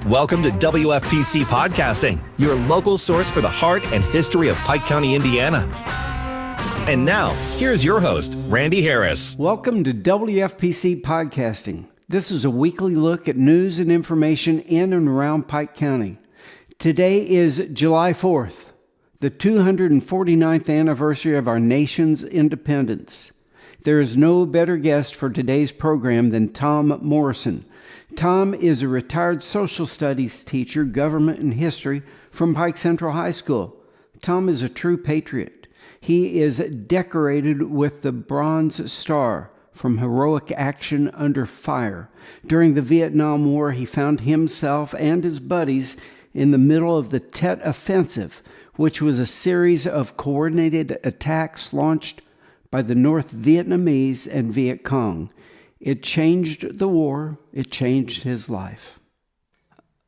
Welcome to WFPC Podcasting, your local source for the heart and history of Pike County, Indiana. And now, here's your host, Randy Harris. Welcome to WFPC Podcasting. This is a weekly look at news and information in and around Pike County. Today is July 4th, the 249th anniversary of our nation's independence. There is no better guest for today's program than Tom Morrison. Tom is a retired social studies teacher, government and history from Pike Central High School. Tom is a true patriot. He is decorated with the Bronze Star from heroic action under fire. During the Viet Nam War, he found himself and his buddies in the middle of the Tet Offensive, which was a series of coordinated attacks launched by the North Vietnamese and Viet Cong. It changed the war. It changed his life.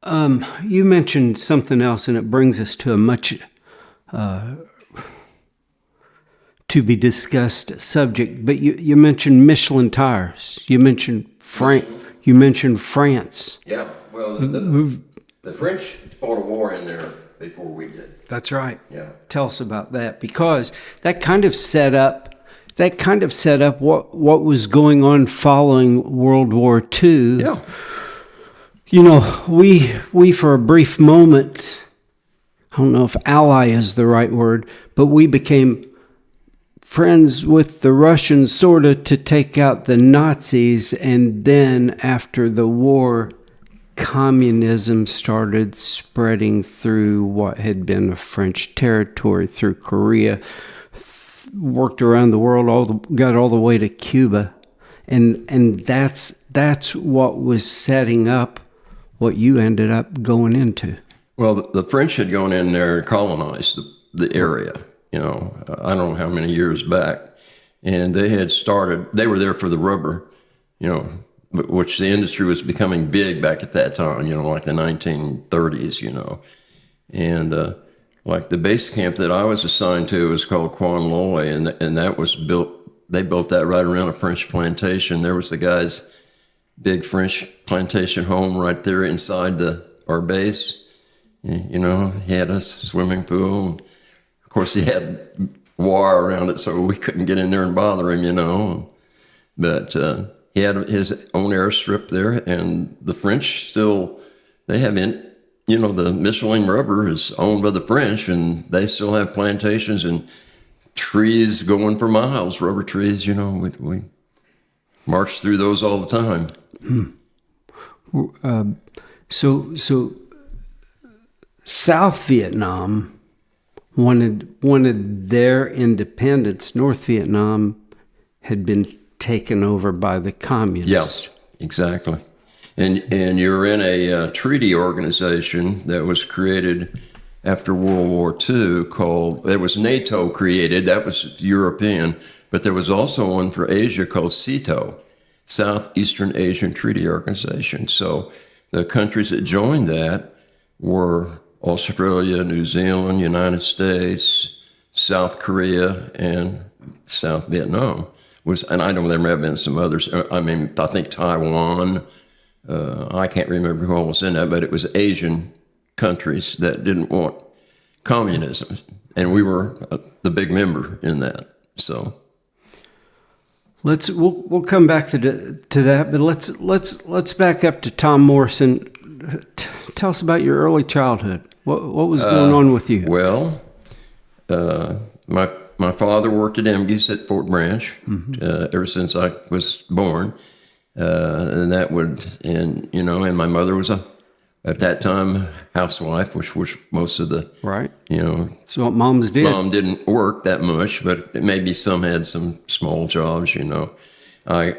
You mentioned something else, and it brings us to a much to be discussed subject. But you mentioned Michelin tires. You mentioned You mentioned France. Yeah. Well, the French fought a war in there before we did. That's right. Yeah. Tell us about that, because that kind of set up what was going on following World War II. Yeah. You know, we for a brief moment, I don't know if ally is the right word, but we became friends with the Russians sort of to take out the Nazis, and then after the war, communism started spreading through what had been a French territory, through Korea, worked around the world, got all the way to Cuba, and that's what was setting up what you ended up going into. Well, the French had gone in there and colonized the area, I don't know how many years back, and they were there for the rubber, which the industry was becoming big back at that time, like the 1930s, and like the base camp that I was assigned to was called Quang Loy, and that was they built that right around a French plantation. There was the guy's big French plantation home right there inside our base. He had a swimming pool. And of course, he had wire around it, so we couldn't get in there and bother him, But he had his own airstrip there, and the French they have the Michelin rubber is owned by the French, and they still have plantations and trees going for miles, rubber trees, we march through those all the time. So South Vietnam wanted their independence. North Vietnam had been taken over by the communists. Yeah, exactly. And you're in a treaty organization that was created after World War II there was NATO created, that was European, but there was also one for Asia called SEATO, Southeastern Asian Treaty Organization. So the countries that joined that were Australia, New Zealand, United States, South Korea, and South Vietnam. And I know there may have been some others. I think Taiwan. I can't remember who all was in that, but it was Asian countries that didn't want communism, and we were the big member in that. So we'll come back to that, but let's back up to Tom Morrison. Tell us about your early childhood. What was going on with you? Well, my father worked at MGS at Fort Branch ever since I was born. And my mother was at that time, housewife, which was most of the, right. That's what moms did. Mom didn't work that much, but maybe some had some small jobs, I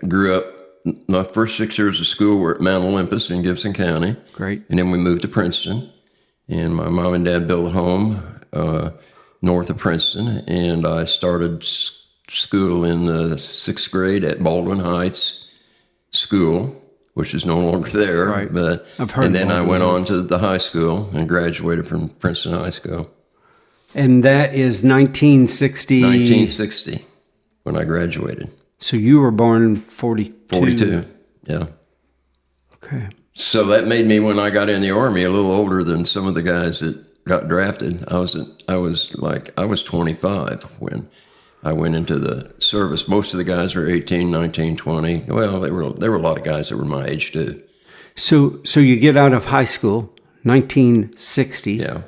grew up, my first 6 years of school were at Mount Olympus in Gibson County. Great. And then we moved to Princeton, and my mom and dad built a home north of Princeton, and I started school in the 6th grade at Baldwin Heights School, which is no longer there. Right. But I've heard. And then I went on to the high school and graduated from Princeton High School. And that is 1960? 1960, when I graduated. So you were born in 42? 42, yeah. Okay. So that made me, when I got in the Army, a little older than some of the guys that got drafted. I was 25 when I went into the service. Most of the guys were 18, 19, 20. Well, there were a lot of guys that were my age too. So you get out of high school, 1960. Yeah.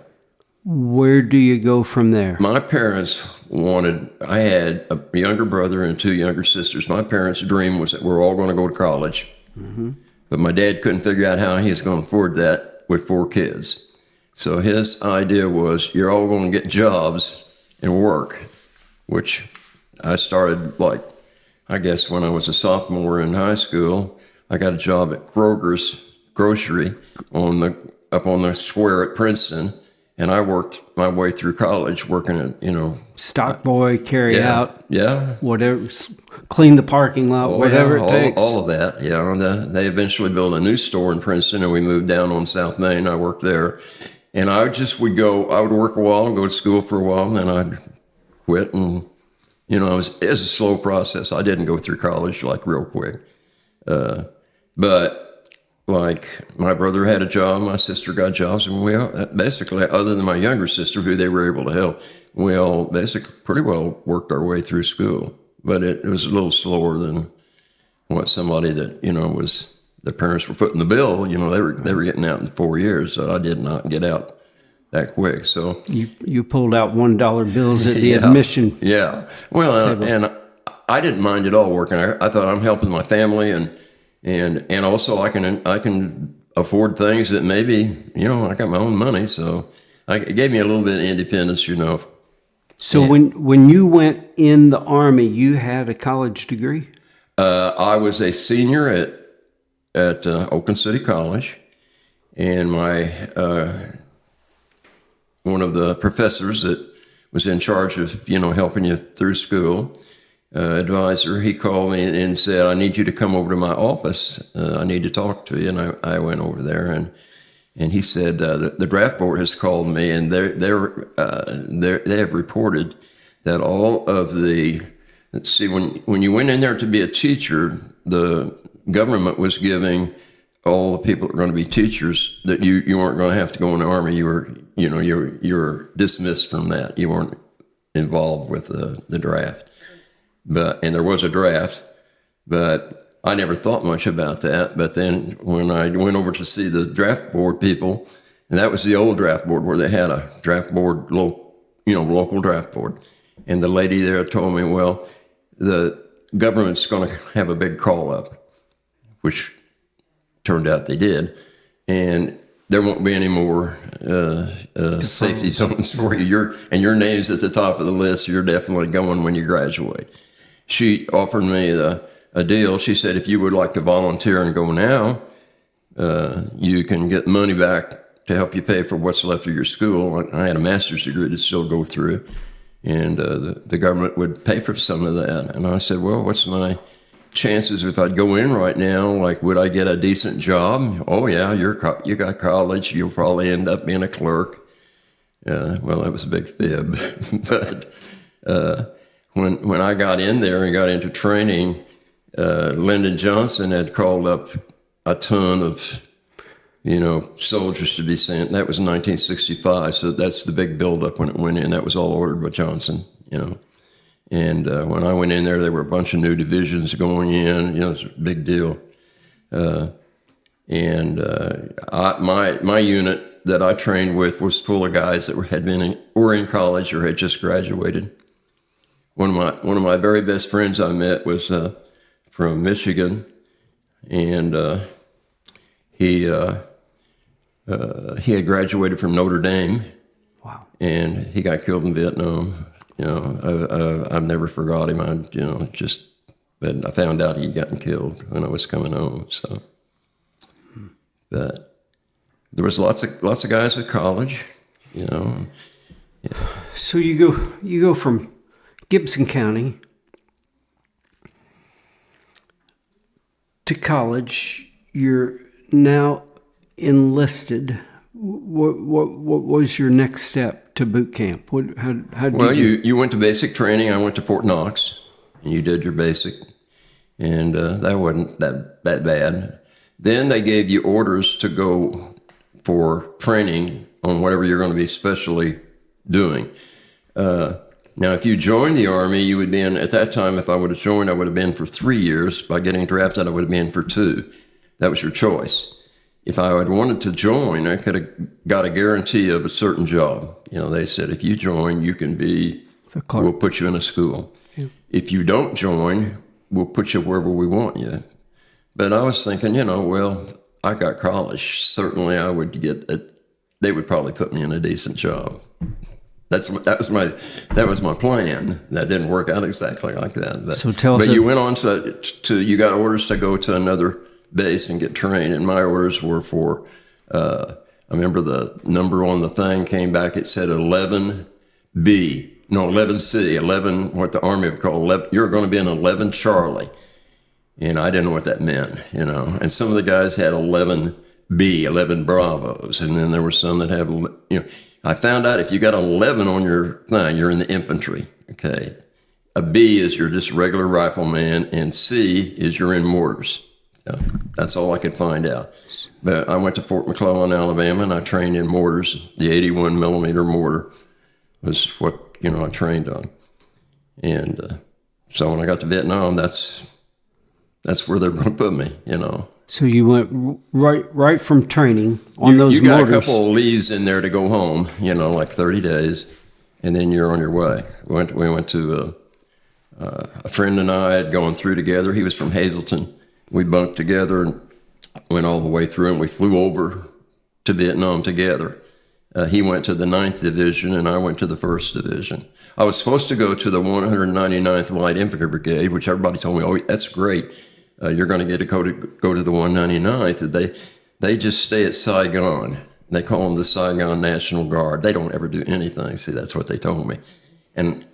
Where do you go from there? My parents I had a younger brother and 2 younger sisters. My parents' dream was that we're all going to go to college. Mm-hmm. But my dad couldn't figure out how he was going to afford that with 4 kids. So his idea was, you're all going to get jobs and work, which I started, I guess when I was a sophomore in high school, I got a job at Kroger's grocery up on the square at Princeton. And I worked my way through college working at, Stock boy, carry out. Yeah. Whatever. Clean the parking lot, whatever it takes. All of that. Yeah. And they eventually built a new store in Princeton, and we moved down on South Main. I worked there. And I would work a while and go to school for a while, and then I'd quit. And, it was a slow process. I didn't go through college real quick. But my brother had a job, my sister got jobs, and we all, basically, other than my younger sister, who they were able to help, we all basically pretty well worked our way through school. But it was a little slower than what somebody that, the parents were footing the bill, they were getting out in 4 years, so I did not get out that quick. So you pulled out $1 bills at the admission. Yeah. Well, and I didn't mind at all working. I thought, I'm helping my family, and also I can afford things that maybe, I got my own money, so it gave me a little bit of independence, So when you went in the Army, you had a college degree? I was a senior at Oakland City College, and my one of the professors that was in charge of helping you through school, advisor, he called me and said, I need you to come over to my office. I need to talk to you. And I went over there, and he said, the draft board has called me, and they have reported that all of the, let's see, when you went in there to be a teacher, the government was giving all the people that were going to be teachers that you weren't going to have to go in the Army. You were dismissed from that. You weren't involved with the draft. And there was a draft, but I never thought much about that. But then when I went over to see the draft board people, and that was the old draft board where they had a draft board, local draft board. And the lady there told me, well, the government's going to have a big call up, which turned out they did. And there won't be any more safety zones for you. Your name's at the top of the list. You're definitely going when you graduate. She offered me a deal. She said, if you would like to volunteer and go now, you can get money back to help you pay for what's left of your school. I had a master's degree to still go through, and the government would pay for some of that. And I said, well, what's my chances if I'd go in right now? Would I get a decent job? Oh, yeah, you got college. You'll probably end up being a clerk. Well, that was a big fib. But when I got in there and got into training, Lyndon Johnson had called up a ton of, soldiers to be sent. That was in 1965, so that's the big buildup when it went in. That was all ordered by Johnson, And when I went in there were a bunch of new divisions going in. It was a big deal. My unit that I trained with was full of guys that were in college or had just graduated. One of my very best friends I met was from Michigan, and he had graduated from Notre Dame. Wow! And he got killed in Vietnam. I've never forgot him. But I found out he'd gotten killed when I was coming home. So, but there was lots of guys at college, Yeah. So you go from Gibson County to college. You're now enlisted. What was your next step to boot camp? You went to basic training. I went to Fort Knox, and you did your basic, and that wasn't that bad. Then they gave you orders to go for training on whatever you're going to be specially doing. Now, if you joined the Army, you would be in, at that time, if I would have joined, I would have been for 3 years. By getting drafted, I would have been for 2. That was your choice. If I had wanted to join, I could have got a guarantee of a certain job. You know, they said, if you join, you can be, we'll put you in a school. Yeah. If you don't join, we'll put you wherever we want you. But I was thinking, you know, well, I got college. Certainly I would they would probably put me in a decent job. That was my plan. That didn't work out exactly like that. But, so tell us. But you went on to you got orders to go to another base and get trained, and my orders were for. I remember the number on the thing came back. It said 11B, no 11C, 11. What the Army would call 11. You're going to be in 11 Charlie, and I didn't know what that meant, you know. And some of the guys had 11B, 11 Bravos, and then there were some that have, you know. I found out if you got 11 on your thing, you're in the infantry, okay? A B is you're just a regular rifleman, and C is you're in mortars. That's all I could find out. But I went to Fort McClellan, Alabama, and I trained in mortars. The 81 millimeter mortar was what, you know, I trained on. And so when I got to Vietnam, that's where they're going to put me, you know. So you went right from training on those mortars. You got a couple of leaves in there to go home, you know, like 30 days, and then you're on your way. We went to a friend and I had gone through together. He was from Hazleton. We bunked together and went all the way through, and we flew over to Vietnam together. He went to the 9th Division, and I went to the 1st Division. I was supposed to go to the 199th Light Infantry Brigade, which everybody told me, oh, that's great. You're going to get to go to the 199th. They just stay at Saigon. They call them the Saigon National Guard. They don't ever do anything. See, that's what they told me. And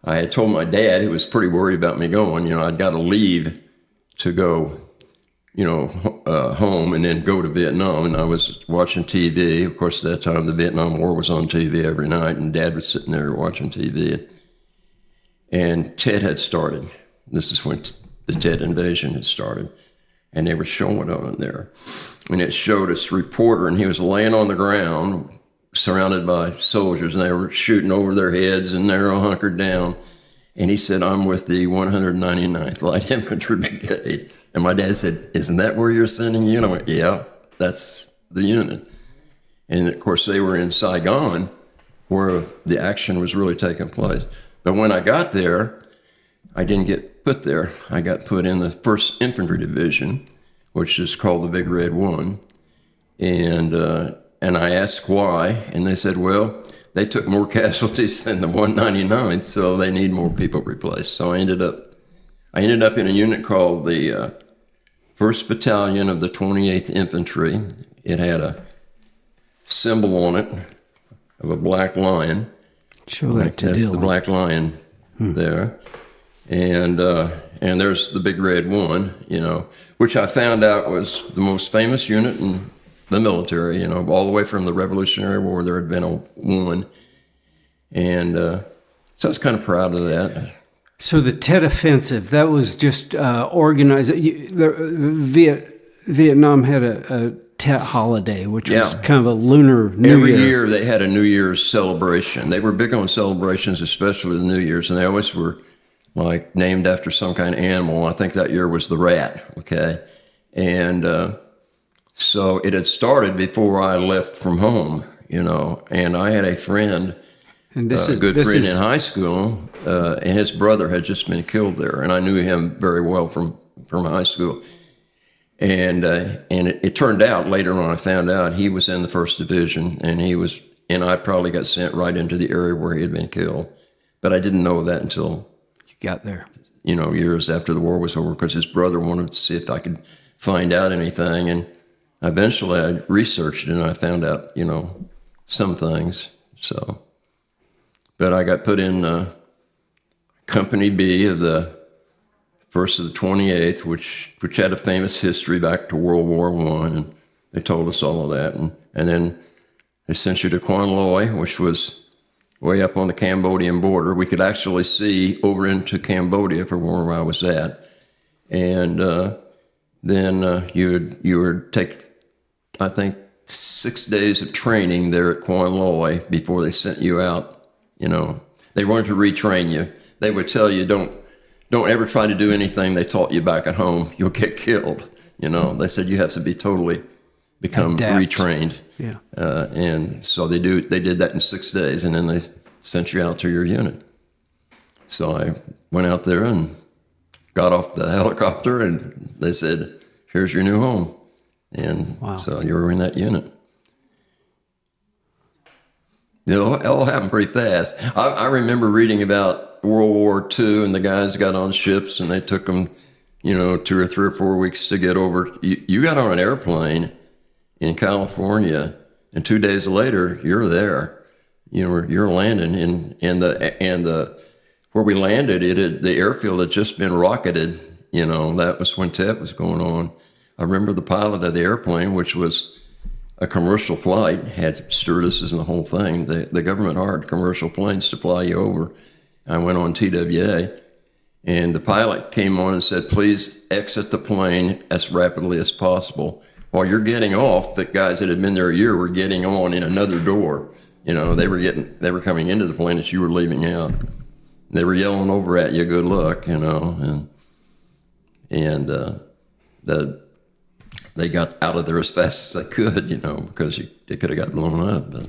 I had told my dad, who was pretty worried about me going, you know, I'd got to leave to go, you know, home and then go to Vietnam. And I was watching TV. Of course, at that time, the Vietnam War was on TV every night, and Dad was sitting there watching TV. And Tet had started. This is when the Tet invasion had started, and they were showing on it there. And it showed this reporter, and he was laying on the ground surrounded by soldiers, and they were shooting over their heads, and they were all hunkered down. And he said, I'm with the 199th Light Infantry Brigade. And my dad said, isn't that where you're sending you? And I went, yeah, that's the unit. And of course, they were in Saigon, where the action was really taking place. But when I got there, I didn't get put there. I got put in the 1st Infantry Division, which is called the Big Red One. And I asked why, and they said, well, they took more casualties than the 199th, so they need more people replaced. So I ended up in a unit called the 1st Battalion of the 28th Infantry. It had a symbol on it of a black lion. Show that to That's the black lion there. And there's the Big Red One, you know, which I found out was the most famous unit in the military, you know, all the way from the Revolutionary War, there had been one. And so I was kind of proud of that. So the Tet Offensive, that was just organized. Vietnam had a Tet holiday, which was kind of a lunar New Year. Every year they had a New Year's celebration. They were big on celebrations, especially the New Year's, and they always were like named after some kind of animal. I think that year was the rat, okay? And so it had started before I left from home, you know, and I had a friend, a good friend in high school, and his brother had just been killed there, and I knew him very well from high school. And it turned out later on, I found out he was in the 1st Division, and I probably got sent right into the area where he had been killed. But I didn't know that until you got there, you know, years after the war was over, because his brother wanted to see if I could find out anything. And eventually I researched it and I found out, you know, some things. So, but I got put in Company B of the 1st of the 28th, which had a famous history back to World War I, and they told us all of that. And then they sent you to Quan Loy, which was way up on the Cambodian border. We could actually see over into Cambodia from where I was at. And then you would take, I think, 6 days of training there at Quan Loy before they sent you out. You know, they wanted to retrain you. They would tell you, don't ever try to do anything they taught you back at home. You'll get killed. You know, they said you have to be totally become retrained. Yeah. And so they did that in 6 days, and then they sent you out to your unit. So I went out there and got off the helicopter, and they said, here's your new home. And so you were in that unit. It all happened pretty fast. I remember reading about World War II, and the guys got on ships, and they took them, 2 or 3 or 4 weeks to get over. You got on an airplane in California, and 2 days later, you're there. You're landing, and the where we landed, the airfield had just been rocketed. That was when Tet was going on. I remember the pilot of the airplane, which was a commercial flight, had stewardesses and the whole thing. The government hired commercial planes to fly you over. I went on TWA, and the pilot came on and said, please exit the plane as rapidly as possible. While you're getting off, the guys that had been there a year were getting on in another door. They were coming into the plane as you were leaving out. They were yelling over at you, good luck, and they got out of there as fast as they could, because they could have got blown up. But.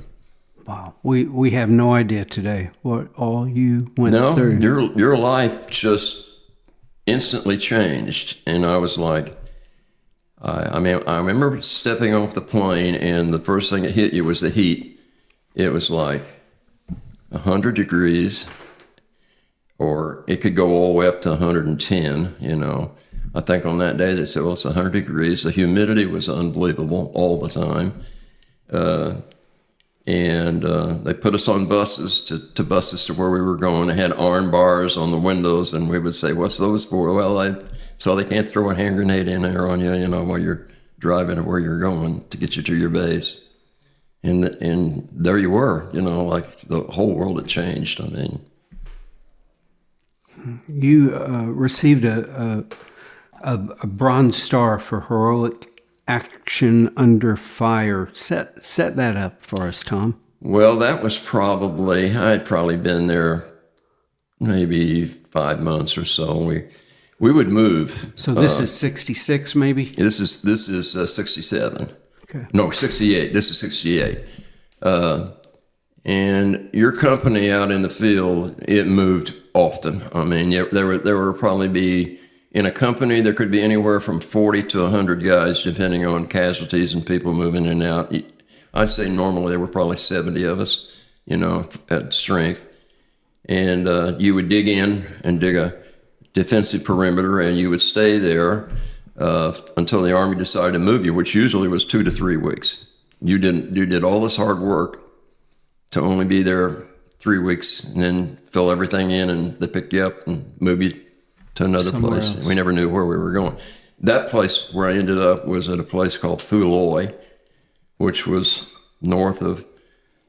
Wow, we have no idea today what all you went through. No, your life just instantly changed, and I was like, I remember stepping off the plane, and the first thing that hit you was the heat. It was like 100 degrees, or it could go all the way up to 110, I think on that day they said, well, it's 100 degrees. The humidity was unbelievable all the time. And they put us on buses to bus us to where we were going. They had iron bars on the windows, and we would say, what's those for? Well, so they can't throw a hand grenade in there on you, while you're driving to where you're going to get you to your base. And there you were, like the whole world had changed. I mean. You received a Bronze Star for heroic action under fire. Set that up for us, Tom. Well, that was I'd probably been there maybe 5 months or so. We would move. So this is 66, maybe? This is 67. Okay. No, 68. This is 68. And your company out in the field, it moved often. I mean, there would probably be, in a company, there could be anywhere from 40 to 100 guys, depending on casualties and people moving in and out. I'd say normally there were probably 70 of us, at strength. And you would dig in and dig a defensive perimeter, and you would stay there until the Army decided to move you, which usually was 2 to 3 weeks. You did all this hard work to only be there 3 weeks, and then fill everything in, and they picked you up and moved you to another place. We never knew where we were going. That place where I ended up was at a place called Phu Loy, which was north of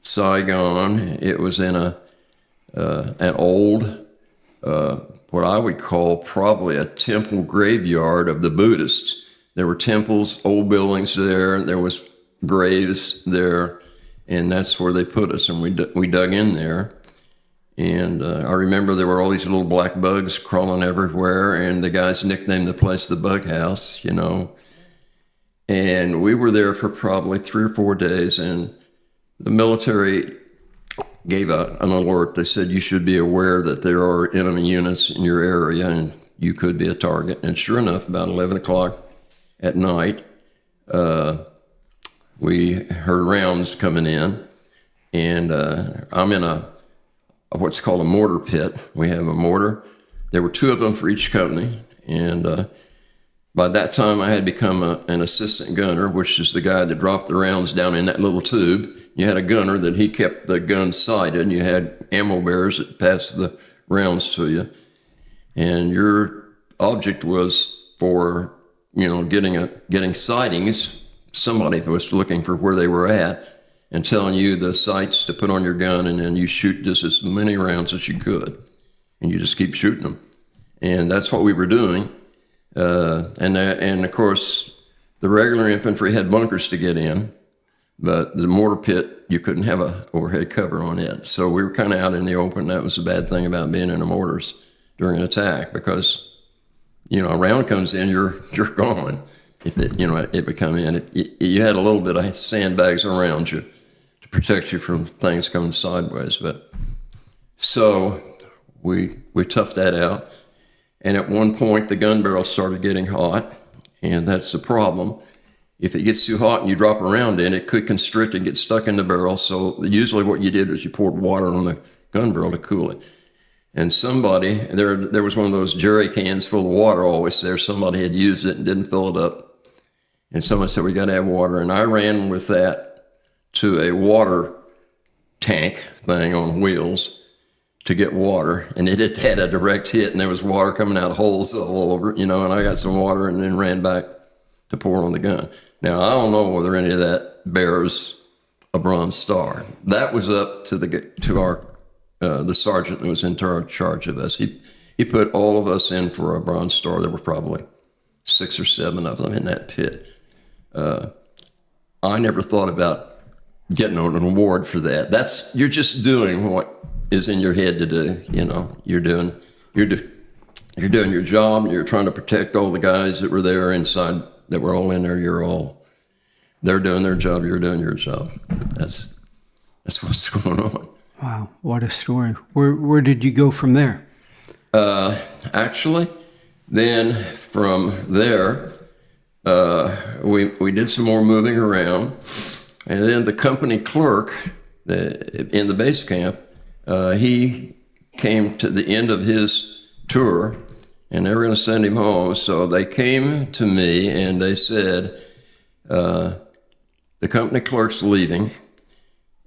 Saigon. It was in an old, what I would call probably a temple graveyard of the Buddhists. There were temples, old buildings there. There was graves there. And that's where they put us, and we dug in there. And I remember there were all these little black bugs crawling everywhere, and the guys nicknamed the place the Bug House, And we were there for probably 3 or 4 days, and the military gave an alert. They said you should be aware that there are enemy units in your area, and you could be a target. And sure enough, about 11 o'clock at night, we heard rounds coming in, and I'm in what's called a mortar pit. We have a mortar. There were 2 of them for each company, and by that time I had become an assistant gunner, which is the guy that dropped the rounds down in that little tube. You had a gunner that he kept the gun sighted, and you had ammo bearers that passed the rounds to you, and your object was for getting sightings. Somebody was looking for where they were at and telling you the sights to put on your gun, and then you shoot just as many rounds as you could, and you just keep shooting them. And that's what we were doing. And of course, the regular infantry had bunkers to get in, but the mortar pit, you couldn't have a overhead cover on it. So we were kind of out in the open. That was the bad thing about being in the mortars during an attack, because, a round comes in, you're gone. If it would come in, you had a little bit of sandbags around you to protect you from things coming sideways. But so we toughed that out. And at one point, the gun barrel started getting hot, and that's the problem. If it gets too hot and you drop around in, it could constrict and get stuck in the barrel. So usually what you did was you poured water on the gun barrel to cool it. And somebody, there was one of those jerry cans full of water always there. Somebody had used it and didn't fill it up. And someone said, we got to have water. And I ran with that to a water tank thing on wheels to get water. And it had a direct hit, and there was water coming out of holes all over, and I got some water and then ran back to pour on the gun. Now, I don't know whether any of that bears a Bronze Star. That was up to the sergeant that was in charge of us. He put all of us in for a Bronze Star. There were probably 6 or 7 of them in that pit. I never thought about getting an award for that. You're just doing what is in your head to do. You're doing your job, and you're trying to protect all the guys that were there inside, that were all in there. They're doing their job, you're doing your job. That's what's going on. Wow, what a story. Where did you go from there? Actually, then from there, we did some more moving around, and then the company clerk in the base camp, he came to the end of his tour, and they were going to send him home. So they came to me and they said, the company clerk's leaving,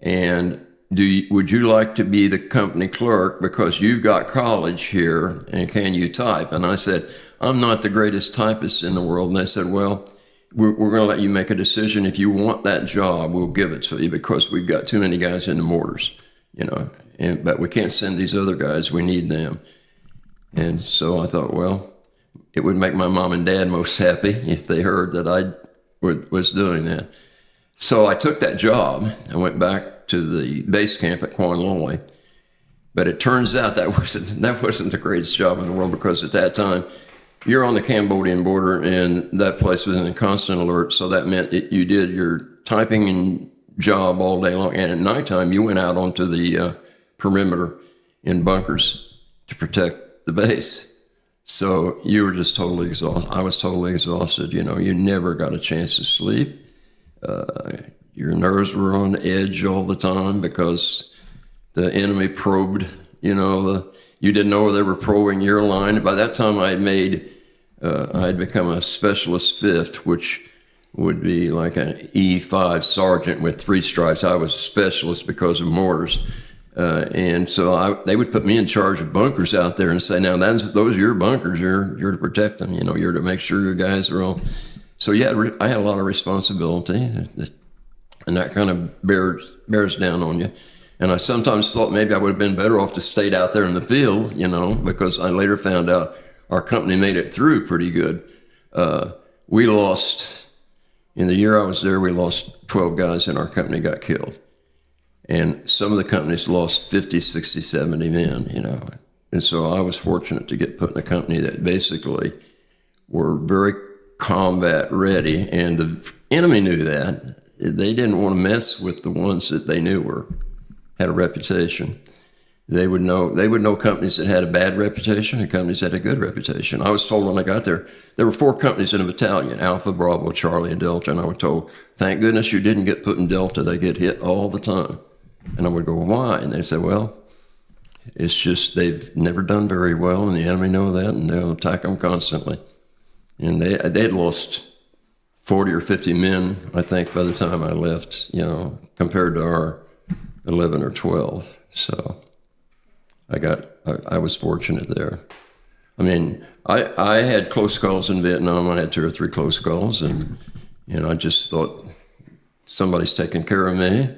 and would you like to be the company clerk because you've got college here, and can you type? And I said, I'm not the greatest typist in the world. And they said, well, we're going to let you make a decision. If you want that job, we'll give it to you because we've got too many guys in the mortars, but we can't send these other guys. We need them. And so I thought, well, it would make my mom and dad most happy if they heard that I was doing that. So I took that job. I went back to the base camp at Quan Loy. But it turns out that wasn't the greatest job in the world, because at that time, you're on the Cambodian border, and that place was in constant alert. So that meant you did your typing and job all day long. And at nighttime, you went out onto the perimeter in bunkers to protect the base. So you were just totally exhausted. I was totally exhausted. You never got a chance to sleep. Your nerves were on edge all the time because the enemy probed, you didn't know they were probing your line. By that time I had become a specialist fifth, which would be like an E5 sergeant with 3 stripes. I was a specialist because of mortars. And so they would put me in charge of bunkers out there and say, now those are your bunkers. You're to protect them. You're to make sure your guys are all. So yeah, I had a lot of responsibility, and that kind of bears down on you. And I sometimes thought maybe I would have been better off to stayed out there in the field, because I later found out our company made it through pretty good. We lost, in the year I was there, we lost 12 guys in our company got killed. And some of the companies lost 50, 60, 70 men, And so I was fortunate to get put in a company that basically were very combat ready. And the enemy knew that. They didn't want to mess with the ones that they knew had a reputation. They would know companies that had a bad reputation and companies that had a good reputation. I was told when I got there were 4 companies in a battalion, Alpha, Bravo, Charlie, and Delta. And I was told, thank goodness you didn't get put in Delta. They get hit all the time. And I would go, why? And they said, well, it's just they've never done very well, and the enemy know that, and they'll attack them constantly. And they'd lost 40 or 50 men, I think, by the time I left, compared to our 11 or 12. So I was fortunate there. I mean, I had close calls in Vietnam. I had 2 or 3 close calls, and I just thought somebody's taking care of me.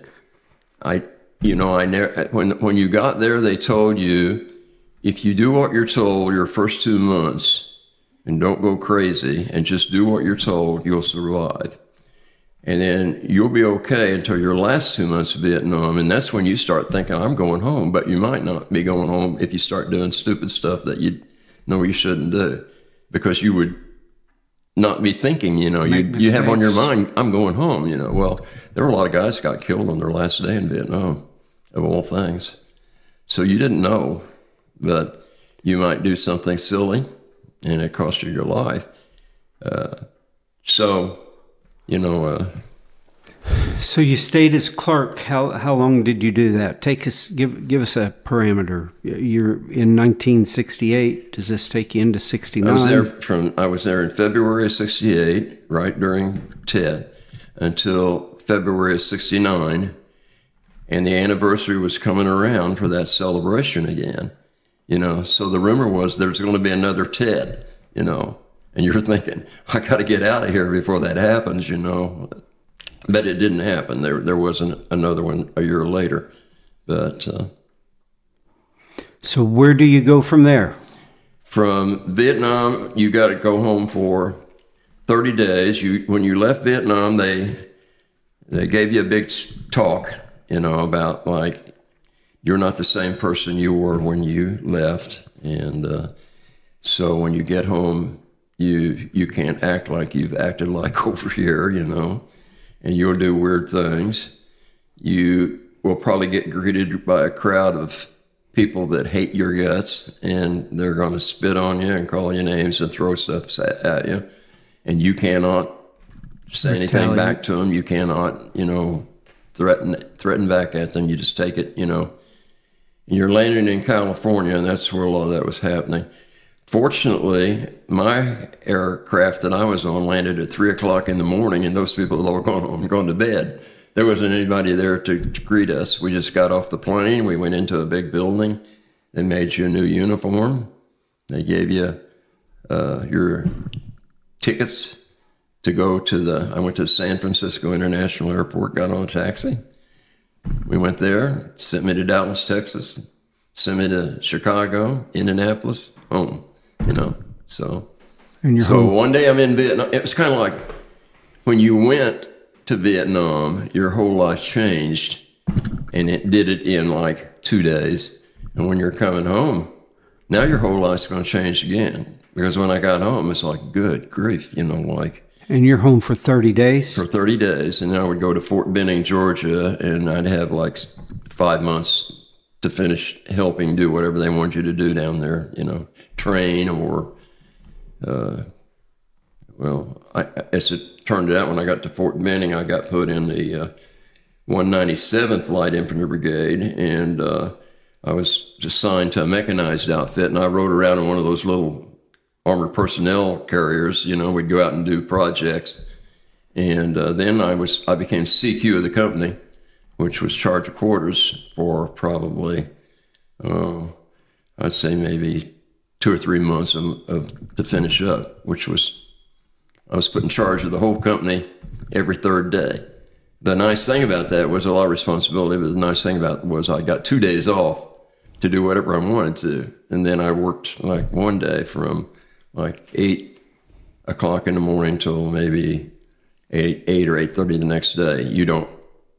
When you got there, they told you if you do what you're told your first 2 months, and don't go crazy and just do what you're told, you'll survive. And then you'll be okay until your last 2 months of Vietnam. And that's when you start thinking, I'm going home. But you might not be going home if you start doing stupid stuff that you know you shouldn't do, because you would not be thinking, you have on your mind, I'm going home, Well, there were a lot of guys got killed on their last day in Vietnam, of all things. So you didn't know, but you might do something silly and it cost you your life. So you stayed as clerk. How long did you do that? Give us a parameter. You're in 1968. Does this take you into 69? I was there in February of 68, right during Tet, until February of 69, and the anniversary was coming around for that celebration again. So the rumor was there's going to be another Tet, and you're thinking, I got to get out of here before that happens, But it didn't happen. There wasn't another one a year later. But so where do you go from there? From Vietnam, you got to go home for 30 days. When you left Vietnam, they gave you a big talk, about like you're not the same person you were when you left, and so when you get home, you can't act like you've acted like over here, and you'll do weird things. You will probably get greeted by a crowd of people that hate your guts, and they're going to spit on you and call you names and throw stuff at you, and you cannot say anything back to them. You cannot, threaten back at them. You just take it, And you're landing in California, and that's where a lot of that was happening. Fortunately, my aircraft that I was on landed at 3 o'clock in the morning, and those people were going to bed. There wasn't anybody there to greet us. We just got off the plane. We went into a big building. They made you a new uniform. They gave you your tickets to go I went to San Francisco International Airport, got on a taxi. We went there, sent me to Dallas, Texas, sent me to Chicago, Indianapolis, home. So home. One day I'm in Vietnam. It was kind of like when you went to Vietnam, your whole life changed, and it did it in like 2 days. And when you're coming home, now your whole life's going to change again. Because when I got home, it's like, good grief, And you're home for 30 days? For 30 days. And then I would go to Fort Benning, Georgia, and I'd have like 5 months to finish helping do whatever they want you to do down there, train or, as it turned out, when I got to Fort Benning, I got put in the 197th Light Infantry Brigade, and I was assigned to a mechanized outfit, and I rode around in one of those little armored personnel carriers. We'd go out and do projects, and then I became CQ of the company, which was charge of quarters for probably, I'd say maybe 2 or 3 months to finish up, I was put in charge of the whole company every third day. The nice thing about that was a lot of responsibility, but the nice thing about it was I got 2 days off to do whatever I wanted to. And then I worked like one day from like 8 o'clock in the morning till maybe 8 or 8:30 the next day. You don't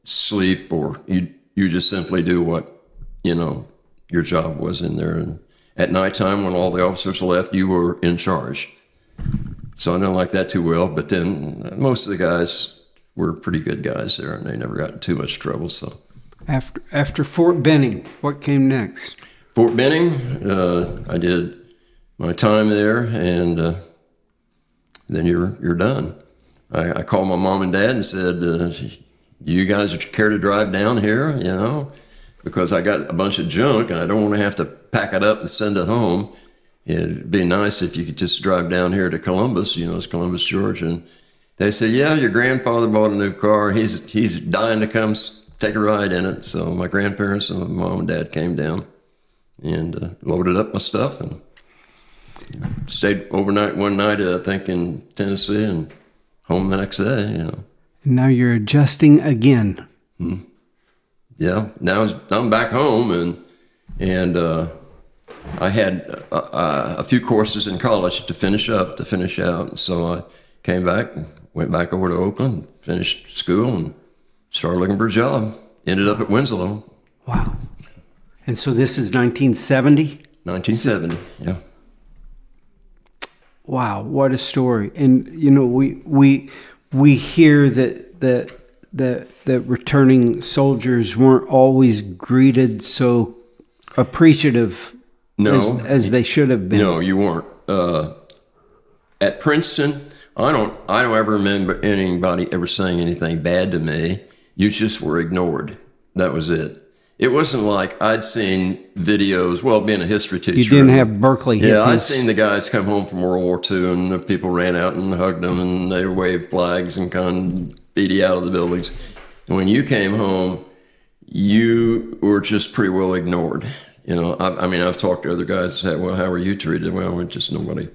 sleep, or you just simply do what, your job was in there. And at nighttime, when all the officers left, you were in charge. So I don't like that too well, but then most of the guys were pretty good guys there, and they never got in too much trouble. So after Fort Benning, what came next? Fort Benning, I did my time there, and then you're done. I called my mom and dad and said, you guys care to drive down here, because I got a bunch of junk and I don't want to have to pack it up and send it home. It'd be nice if you could just drive down here to Columbus, it's Columbus, Georgia. And they said, yeah, your grandfather bought a new car. He's dying to come take a ride in it. So my grandparents and my mom and dad came down and loaded up my stuff and stayed overnight one night, I think, in Tennessee, and home the next day, And now you're adjusting again. Yeah, now I'm back home, and I had a few courses in college to finish out. So I came back, went back over to Oakland, finished school, and started looking for a job. Ended up at Winslow. Wow. And so this is 1970? 1970, yeah. Wow, what a story! And you know, we hear that returning soldiers weren't always greeted so appreciative as they should have been. No, you weren't. At Princeton, I don't ever remember anybody ever saying anything bad to me. You just were ignored. That was it. It wasn't like I'd seen videos, well, being a history teacher. You didn't have Berkeley hippies. Yeah, I'd seen the guys come home from World War II and the people ran out and hugged them and they waved flags and kind of beat you out of the buildings. And when you came home, you were just pretty well ignored. You know, I mean, I've talked to other guys and said, well, how were you treated? Well, just nobody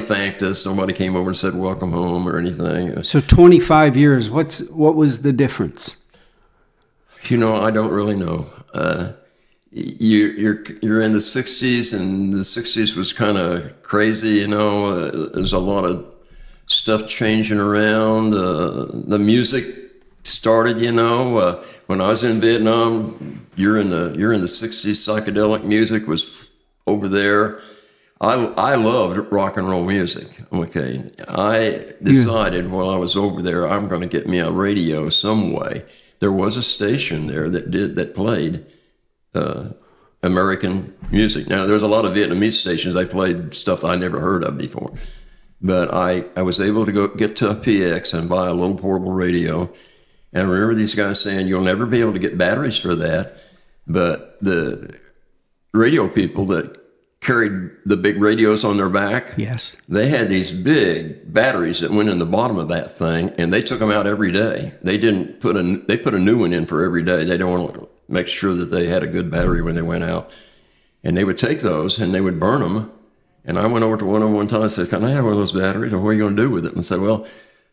thanked us. Nobody came over and said, welcome home or anything. So 25 years, what was the difference? You know, I don't really know. You're in the 60s, and the 60s was kind of crazy, you know. There's a lot of stuff changing around. The music started, you know. When I was in Vietnam, you're in the 60s. Psychedelic music was over there. I loved rock and roll music. Okay, I decided while I was over there, I'm going to get me a radio some way. There was a station there that played American music. Now, there's a lot of Vietnamese stations. They played stuff I never heard of before. But I was able to go get to a PX and buy a little portable radio. And I remember these guys saying, you'll never be able to get batteries for that. But the radio people that carried the big radios on their back. Yes. They had these big batteries that went in the bottom of that thing, and they took them out every day. They put a new one in for every day. They don't want to make sure that they had a good battery when they went out. And they would take those and they would burn them. And I went over to one of them one time and said, can I have one of those batteries? Or what are you going to do with it? And I said, well,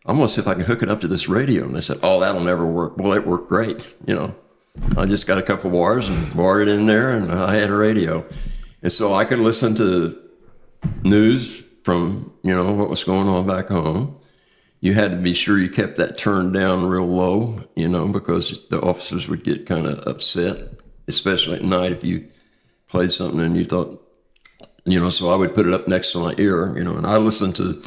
I'm going to see if I can hook it up to this radio. And they said, oh, that'll never work. Well, it worked great. You know, I just got a couple of wires and wired it in there, and I had a radio. And so I could listen to news from, you know, what was going on back home. You had to be sure you kept that turned down real low, you know, because the officers would get kind of upset, especially at night if you played something and you thought, you know, so I would put it up next to my ear, you know, and I listened to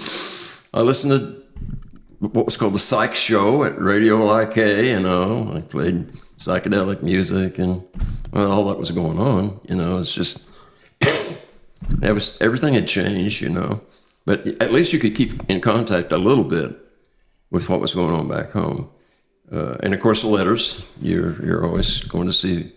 what was called the Psych Show at Radio IK, you know. I played psychedelic music and all that was going on, you know. It's just... everything had changed, you know, but at least you could keep in contact a little bit with what was going on back home. And of course, the letters, you're always going to see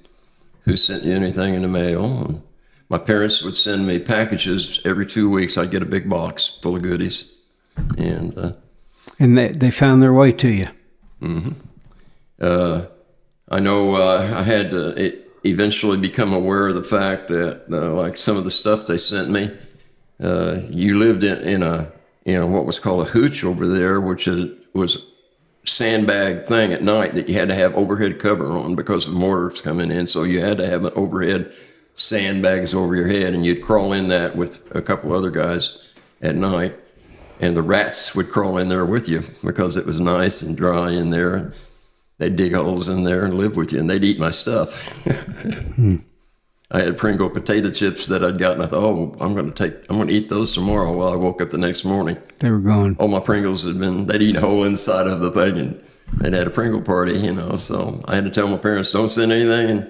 who sent you anything in the mail. And my parents would send me packages every 2 weeks. I'd get a big box full of goodies. And they found their way to you. Mm-hmm. I know I had to eventually become aware of the fact that, like some of the stuff they sent me, you lived in a, you know, what was called a hooch over there, which was sandbag thing at night that you had to have overhead cover on because of mortars coming in. So you had to have an overhead sandbags over your head, and you'd crawl in that with a couple other guys at night, and the rats would crawl in there with you because it was nice and dry in there. They'd dig holes in there and live with you, and they'd eat my stuff. I had Pringle potato chips that I'd gotten. I thought, oh, I'm going to eat those tomorrow. Well, I woke up the next morning. They were gone. All my Pringles they'd eat a hole inside of the thing, and they'd had a Pringle party, you know. So I had to tell my parents, don't send anything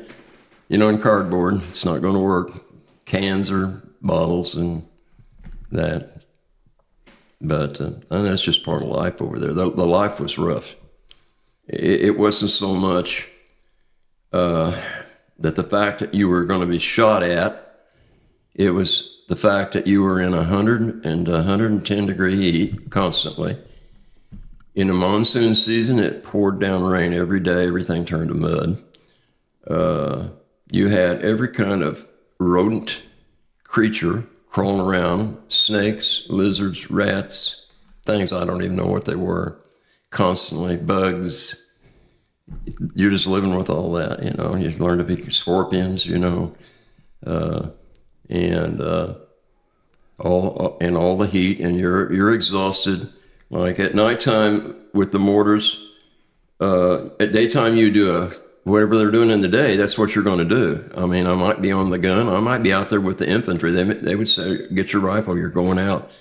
in cardboard. It's not going to work. Cans or bottles and that. But and that's just part of life over there. The life was rough. It wasn't so much that the fact that you were going to be shot at, it was the fact that you were in 100 and 110 degree heat constantly. In the monsoon season, it poured down rain every day. Everything turned to mud. You had every kind of rodent creature crawling around, snakes, lizards, rats, things I don't even know what they were. Constantly, bugs. You're just living with all that, you know. You learn to be scorpions, you know. and all the heat, and you're exhausted. Like at nighttime with the mortars, at daytime you do whatever they're doing in the day. That's what you're going to do. I mean, I might be on the gun. I might be out there with the infantry. They would say, "Get your rifle. You're going out."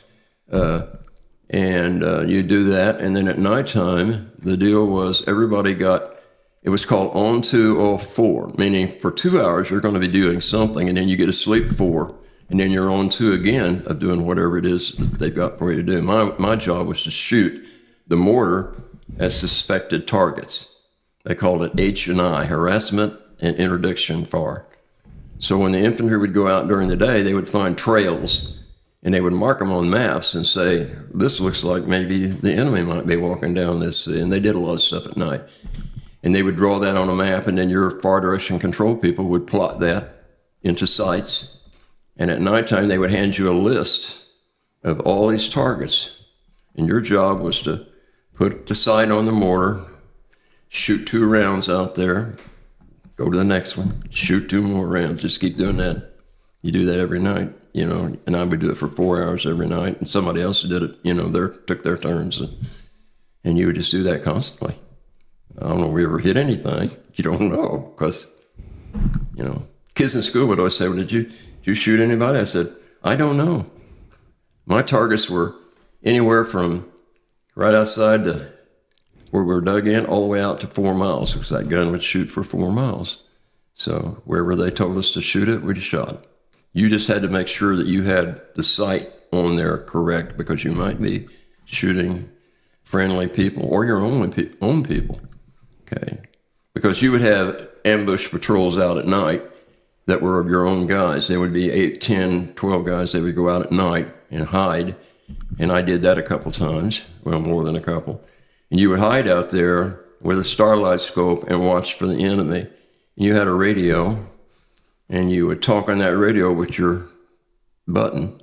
And you do that, and then at nighttime, the deal was everybody got, it was called on 2 off 4, meaning for 2 hours you're going to be doing something, and then you get to sleep 4, and then you're on 2 again of doing whatever it is that they've got for you to do. My job was to shoot the mortar at suspected targets. They called it H&I, harassment and interdiction fire. So when the infantry would go out during the day, they would find trails, and they would mark them on maps and say, this looks like maybe the enemy might be walking down this. And they did a lot of stuff at night. And they would draw that on a map, and then your fire direction control people would plot that into sites. And at nighttime, they would hand you a list of all these targets. And your job was to put the sight on the mortar, shoot 2 rounds out there, go to the next one, shoot 2 more rounds, just keep doing that. You do that every night, and I would do it for 4 hours every night, and somebody else did it, took their turns, and you would just do that constantly. I don't know if we ever hit anything. You don't know, because, kids in school would always say, well, did you shoot anybody? I said, I don't know. My targets were anywhere from right outside where we were dug in all the way out to 4 miles, because that gun would shoot for 4 miles. So wherever they told us to shoot it, we shot. You just had to make sure that you had the sight on there correct, because you might be shooting friendly people or your own people. Okay. Because you would have ambush patrols out at night that were of your own guys. They would be 8, 10, 12 guys. They would go out at night and hide. And I did that a couple times. Well, more than a couple. And you would hide out there with a starlight scope and watch for the enemy. And you had a radio, and you would talk on that radio with your button.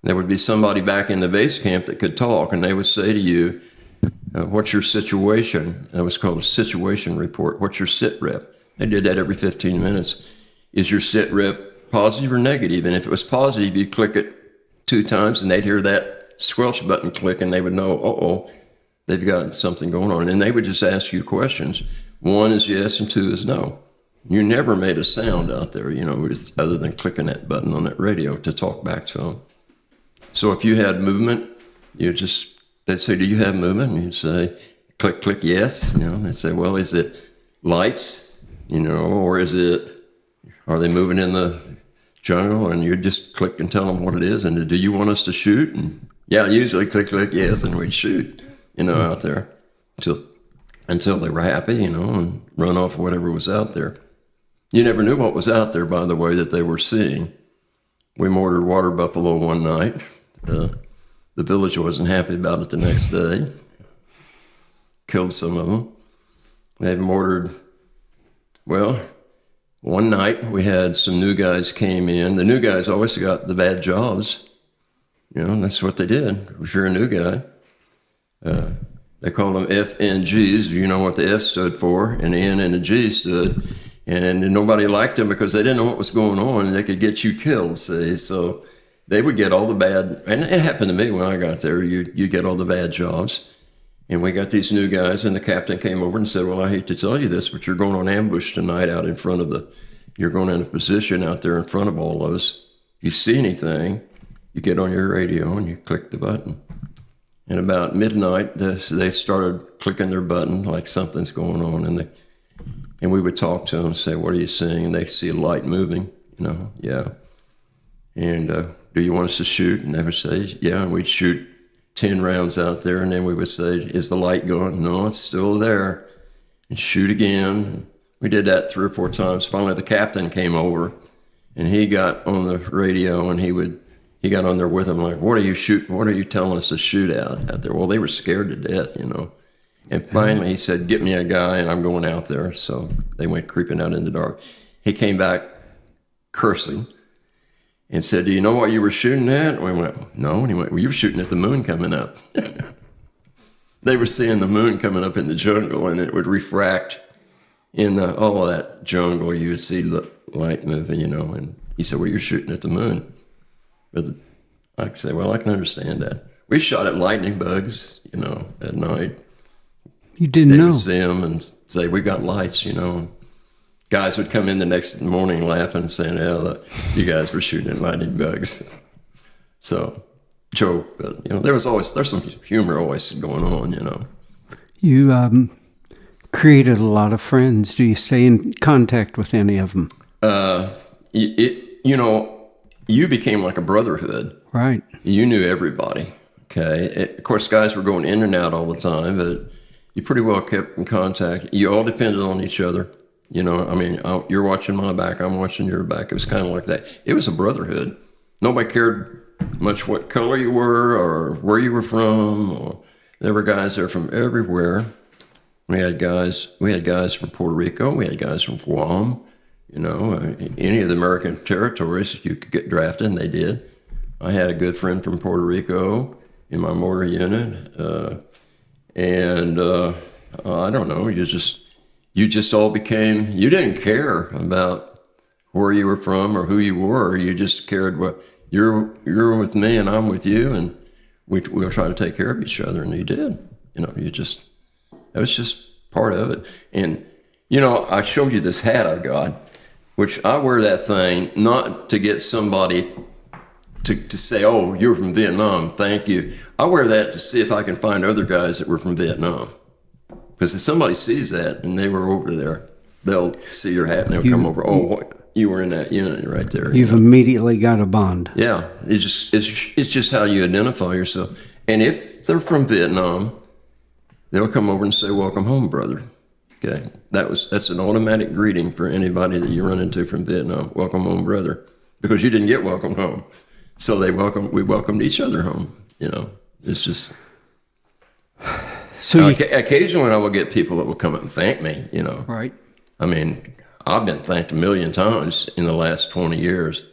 There would be somebody back in the base camp that could talk, and they would say to you, what's your situation? That was called a situation report. What's your sit rep? They did that every 15 minutes. Is your sit rep positive or negative? And if it was positive, you click it 2 times, and they'd hear that squelch button click, and they would know, they've got something going on. And they would just ask you questions. 1 is yes, and 2 is no. You never made a sound out there, other than clicking that button on that radio to talk back to them. So if you had movement, they'd say, do you have movement? And you'd say, click, click, yes. And they'd say, well, is it lights, or are they moving in the jungle? And you'd just click and tell them what it is. And do you want us to shoot? And yeah, usually click, click, yes. And we'd shoot, out there until they were happy, and run off whatever was out there. You never knew what was out there, by the way, that they were seeing. We mortared water buffalo one night. The village wasn't happy about it the next day. Killed some of them. They've mortared, one night we had some new guys came in. The new guys always got the bad jobs. That's what they did. If you're a new guy. They called them FNGs. You know what the F stood for, and the N and the G stood. And nobody liked them because they didn't know what was going on, and they could get you killed, see. So they would get all the bad, and it happened to me when I got there. You get all the bad jobs. And we got these new guys, and the captain came over and said, well, I hate to tell you this, but you're going on ambush tonight out in front of you're going in a position out there in front of all of us. If you see anything, you get on your radio and you click the button. And about midnight, they started clicking their button like something's going on, and we would talk to them and say, what are you seeing? And they see a light moving, yeah. And do you want us to shoot? And they would say, yeah. And we'd shoot 10 rounds out there, and then we would say, is the light going? No, it's still there. And shoot again. We did that 3 or 4 times. Finally, the captain came over, and he got on the radio, and he got on there with them, like, what are you shooting? What are you telling us to shoot out there? Well, they were scared to death, And finally he said, get me a guy, and I'm going out there. So they went creeping out in the dark. He came back cursing and said, do you know what you were shooting at? And we went, no. And he went, well, you were shooting at the moon coming up. They were seeing the moon coming up in the jungle, and it would refract in all of that jungle. You would see the light moving, and He said, well, you're shooting at the moon. But I said, well, I can understand that. We shot at lightning bugs, at night. You didn't They know. would see them and say, we got lights, Guys would come in the next morning laughing and saying, you guys were shooting at lightning bugs. So, joke, but, there's some humor always going on, You created a lot of friends. Do you stay in contact with any of them? You became like a brotherhood. Right. You knew everybody, okay? Of course, guys were going in and out all the time, but you pretty well kept in contact. You all depended on each other. You're watching my back, I'm watching your back. It was kind of like that. It was a brotherhood. Nobody cared much what color you were or where you were from. There were guys there from everywhere. We had guys from Puerto Rico. We had guys from Guam. Any of the American territories you could get drafted, and they did. I had a good friend from Puerto Rico in my mortar unit, I don't know. You just all became. You didn't care about where you were from or who you were. You just cared what you're with me and I'm with you, and we were trying to take care of each other, and you did. That was just part of it. And I showed you this hat I've got, which I wear that thing not to get somebody to say, oh, you're from Vietnam, thank you. I wear that to see if I can find other guys that were from Vietnam. Because if somebody sees that and they were over there, they'll see your hat and they'll come over, you were in that unit right there. You've immediately got a bond. Yeah, it's just how you identify yourself. And if they're from Vietnam, they'll come over and say, welcome home, brother. Okay, that's an automatic greeting for anybody that you run into from Vietnam. Welcome home, brother, because you didn't get welcomed home, so we welcomed each other home. It's just. So occasionally I will get people that will come up and thank me. Right. I mean, I've been thanked a million times in the last 20 years.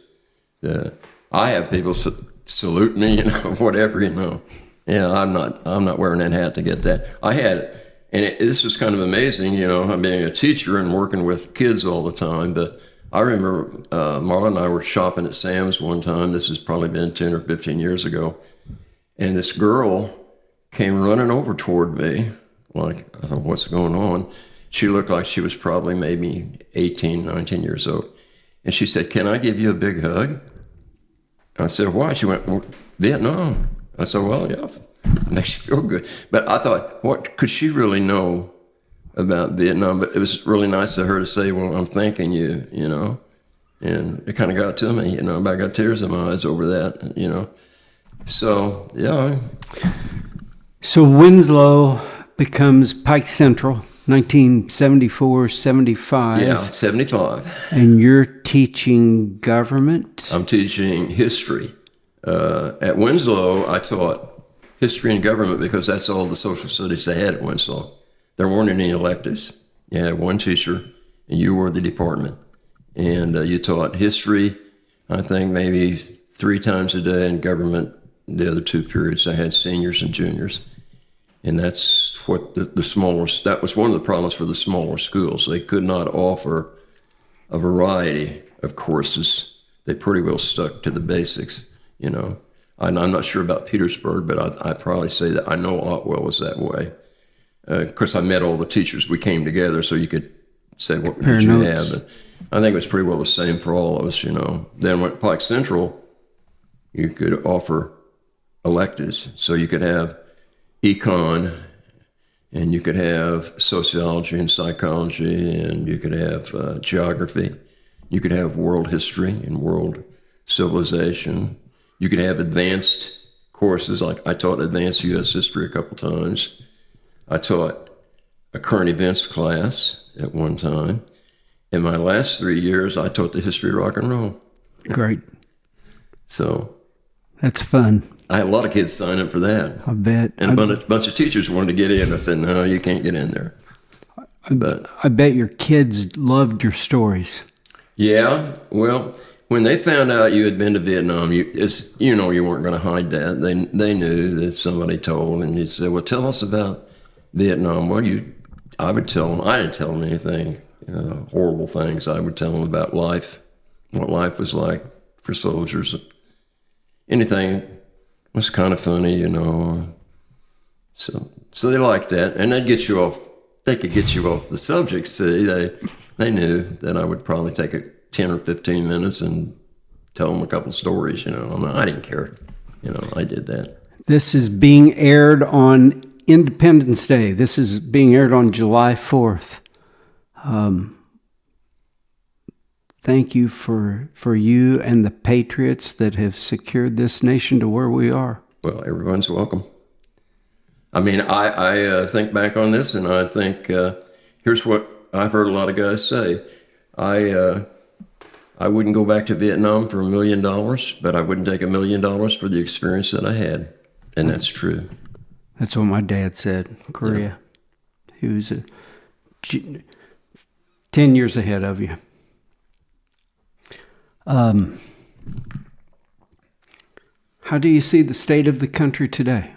I have people salute me, whatever. Yeah, I'm not wearing that hat to get that. I had. And this was kind of amazing, I'm being a teacher and working with kids all the time. But I remember Marla and I were shopping at Sam's one time. This has probably been 10 or 15 years ago. And this girl came running over toward me. Like, I thought, what's going on? She looked like she was probably maybe 18, 19 years old. And she said, can I give you a big hug? I said, why? She went, Vietnam. I said, well, yeah. Makes you feel good. But I thought, what could she really know about Vietnam? But it was really nice of her to say, well, I'm thanking you, And it kind of got to me, I got tears in my eyes over that, So, yeah. So Winslow becomes Pike Central, 1974, 75. Yeah, 75. And you're teaching government? I'm teaching history. At Winslow, I taught history and government because that's all the social studies they had at Winslow. There weren't any electives. You had one teacher, and you were the department. And you taught history, I think maybe 3 times a day, and government the other 2 periods. I had seniors and juniors. And that's what that was one of the problems for the smaller schools. They could not offer a variety of courses. They pretty well stuck to the basics, I'm not sure about Petersburg, but I probably say that I know Otwell was that way. Of course, I met all the teachers. We came together so you could say, what did you have? And I think it was pretty well the same for all of us, Then at Pike Central, you could offer electives. So you could have econ, and you could have sociology and psychology, and you could have geography. You could have world history and world civilization. You could have advanced courses, like I taught advanced U.S. history a couple times. I taught a current events class at one time. In my last 3 years, I taught the history of rock and roll. Great. So. That's fun. I had a lot of kids sign up for that. I bet. And a bunch of teachers wanted to get in. I said, no, you can't get in there. But I bet your kids loved your stories. Yeah, well, when they found out you had been to Vietnam, you weren't going to hide that. They knew that somebody told, and you said, well, tell us about Vietnam. Well, I would tell them. I didn't tell them anything, horrible things. I would tell them about life what life was like for soldiers. Anything was kind of funny, you know. So they liked that, and they'd get you off. They could get you off the subject. See, they knew that I would probably take 10 or 15 minutes and tell them a couple stories. You know, I didn't care. You know, I did that. This is being aired on Independence Day. This is being aired on July 4th. Thank you for you and the patriots that have secured this nation to where we are. Well, everyone's welcome. I mean, I think back on this, and I think here's what I've heard a lot of guys say. I wouldn't go back to Vietnam for $1 million, but I wouldn't take $1 million for the experience that I had, and that's true. That's what my dad said. Korea. Yeah. He was 10 years ahead of you. How do you see the state of the country today?